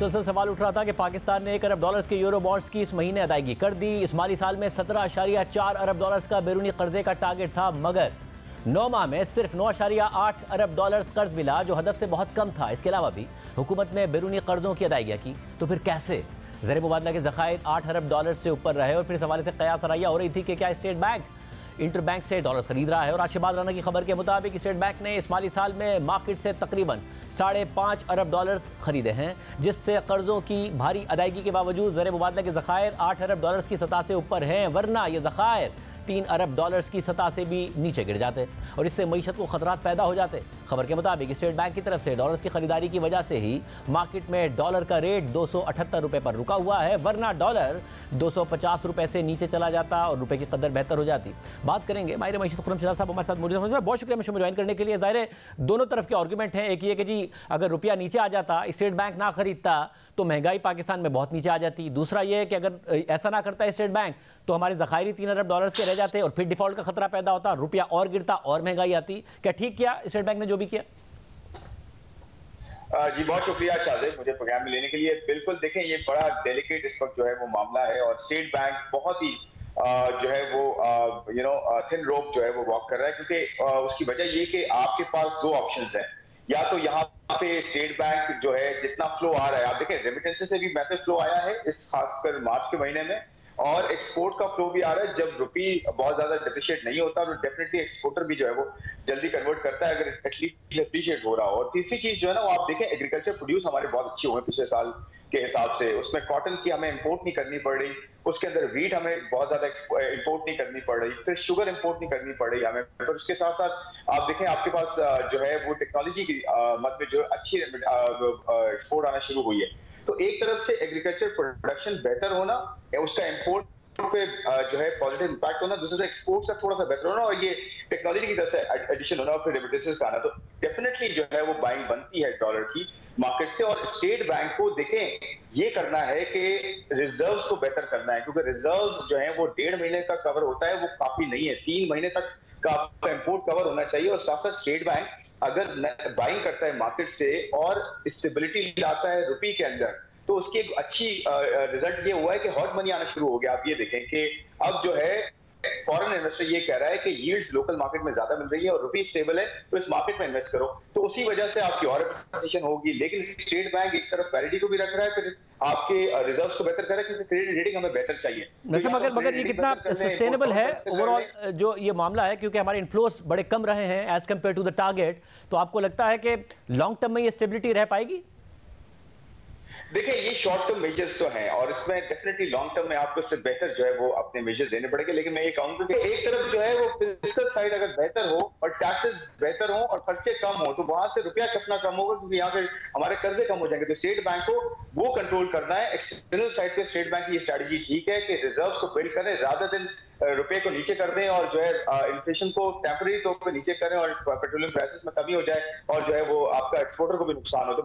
मुसलसल सवाल उठ रहा था कि पाकिस्तान ने $1 अरब के यूरो बॉन्ड्स की इस महीने अदायगी कर दी। इस माली साल में 17.4 अरब डॉलर्स का बैरूनी कर्जे का टारगेट था, मगर 9 माह में सिर्फ 9.8 अरब डॉलर्स कर्ज मिला, जो हदफ से बहुत कम था। इसके अलावा भी हुकूमत ने बैरूनी कर्जों की अदायगी की, तो फिर कैसे ज़र मुबादला के ज़खायर 8 अरब डॉलर से ऊपर रहे? और फिर इस हवाले से कयास आराइया हो रही थी कि क्या स्टेट बैंक इंटर बैंक से डॉलर्स खरीद रहा है। और आशिबाद राना की खबर के मुताबिक स्टेट बैंक ने इस माली साल में मार्केट से तकरीबन 5.5 अरब डॉलर्स खरीदे हैं, जिससे कर्जों की भारी अदायगी के बावजूद ज़र मुबादला के ज़खायर 8 अरब डॉलर्स की सतह से ऊपर हैं, वरना ये ज़खायर 3 अरब डॉलर्स की सतह से भी नीचे गिर जाते और इससे मईशत को खतरात पैदा हो जाते। खबर के मुताबिक स्टेट बैंक की तरफ से डॉलर्स की खरीदारी की वजह से ही मार्केट में डॉलर का रेट 278 रुपये पर रुका हुआ है, वरना डॉलर 250 रुपये से नीचे चला जाता और रुपये की कदर बेहतर हो जाती। बात करेंगे माहिर मईशत खुर्रम शहजाद साहब हमारे साथ मौजूद हैं। बहुत शुक्रिया मुझे ज्वाइन करने के लिए। ज़ाहिर है दोनों तरफ के आर्गूमेंट हैं। एक ये कि जी अगर रुपया नीचे आ जाता, स्टेट बैंक ना खरीदता, तो महंगाई पाकिस्तान में बहुत नीचे आ जाती। दूसरा ये है कि अगर ऐसा ना करता स्टेट बैंक, तो हमारे ज़खायर 3 अरब डॉलर्स के रह जाते और फिर डिफॉल्ट का खतरा पैदा होता, रुपया और गिरता और महंगाई आती। क्या ठीक किया स्टेट बैंक ने जो भी किया? जी बहुत शुक्रिया शाहजेब, मुझे प्रोग्राम में लेने के लिए। बिल्कुल देखें, ये बड़ा डेलिकेट इस वक्त जो है वो मामला है और स्टेट बैंक बहुत ही जो है वो थिन रोप जो है वो वॉक कर रहा है, क्योंकि उसकी वजह ये कि आपके पास दो ऑप्शंस हैं। या तो यहाँ पे स्टेट बैंक जो है जितना फ्लो आ रहा है, आप देखें रेमिटेंसेस से भी मैसिव फ्लो आया है इस खासकर मार्च के महीने में, और एक्सपोर्ट का फ्लो भी आ रहा है। जब रुपी बहुत ज्यादा डिप्रिशिएट नहीं होता तो डेफिनेटली एक्सपोर्टर भी जो है वो जल्दी कन्वर्ट करता है, अगर एटलीस्ट अप्रिशिएट हो रहा हो। और तीसरी चीज जो है ना, वो आप देखें एग्रीकल्चर प्रोड्यूस हमारे बहुत अच्छे हुए पिछले साल के हिसाब से। उसमें कॉटन की हमें इंपोर्ट नहीं करनी पड़ रही, उसके अंदर वीट हमें बहुत ज्यादा इंपोर्ट नहीं करनी पड़ रही, फिर शुगर इंपोर्ट नहीं करनी पड़ रही हमें। फिर उसके साथ साथ आप देखें आपके पास जो है वो टेक्नोलॉजी की मद में जो अच्छी एक्सपोर्ट आना शुरू हुई है। तो एक तरफ से एग्रीकल्चर प्रोडक्शन बेहतर होना, उसका इंपोर्ट पे जो है पॉजिटिव इंपैक्ट होना, दूसरे एक्सपोर्ट्स का थोड़ा सा बेहतर होना, और ये टेक्नोलॉजी की तरफ से एडिशन होना, और फिर रेमिटेंसेस का आना, तो डेफिनेटली जो है वो बाइंग बनती है डॉलर की मार्केट से। और स्टेट बैंक को देखें ये करना है कि रिजर्व्स को बेहतर करना है, क्योंकि रिजर्व्स जो है वो 1.5 महीने का कवर होता है, वो काफी नहीं है। 3 महीने तक का आपका इंपोर्ट कवर होना चाहिए। और साथ साथ स्टेट बैंक अगर बाइंग करता है मार्केट से और स्टेबिलिटी लाता है रुपये के अंदर, तो उसकी एक अच्छी रिजल्ट ये हुआ है कि हॉट मनी आना शुरू हो गया। आप ये देखें कि अब जो है फॉरेन इन्वेस्टर ये कह रहा है कि यील्ड्स लोकल मार्केट में ज्यादा मिल रही है और रुपये स्टेबल है, तो इस मार्केट में इन्वेस्ट करो। तो उसी वजह से आपकी और पोजीशन होगी। लेकिन स्टेट बैंक एक तरफ पैरिटी को भी रख रहा है, फिर आपके रिजर्व्स को बेहतर कर रहा है, क्योंकि क्रेडिट रेटिंग हमें बेहतर चाहिए। तो मगर ये कितना सस्टेनेबल है ओवरऑल जो ये मामला है, क्योंकि हमारे इन्फ्लोस बड़े कम रहे हैं as compare to the target, तो आपको लगता है कि लॉन्ग टर्म में ये स्टेबिलिटी रह पाएगी? देखिए ये शॉर्ट टर्म मेजर्स तो हैं और इसमें डेफिनेटली लॉन्ग टर्म में आपको इससे बेहतर जो है वो अपने मेजर्स देने पड़ेंगे। लेकिन मैं ये कहूंगा कि एक तरफ जो है वो फिस्कल साइड अगर बेहतर हो और टैक्सेस बेहतर हो और खर्चे कम हो, तो वहां से रुपया छपना कम होगा, क्योंकि यहाँ से हमारे कर्जे कम हो जाएंगे। तो स्टेट बैंक को वो कंट्रोल करना है। एक्सटर्नल साइड पे स्टेट बैंक की ये स्ट्रैटेजी ठीक है कि रिजर्व्स को बिल्ड करें रादर देन रुपए को नीचे कर दें, और जो है इन्फ्लेशन को टेम्पररी तौर पर नीचे करें और पेट्रोलियम प्राइसेस में कमी हो जाए, और जो है वो आपका एक्सपोर्टर को भी नुकसान हो। तो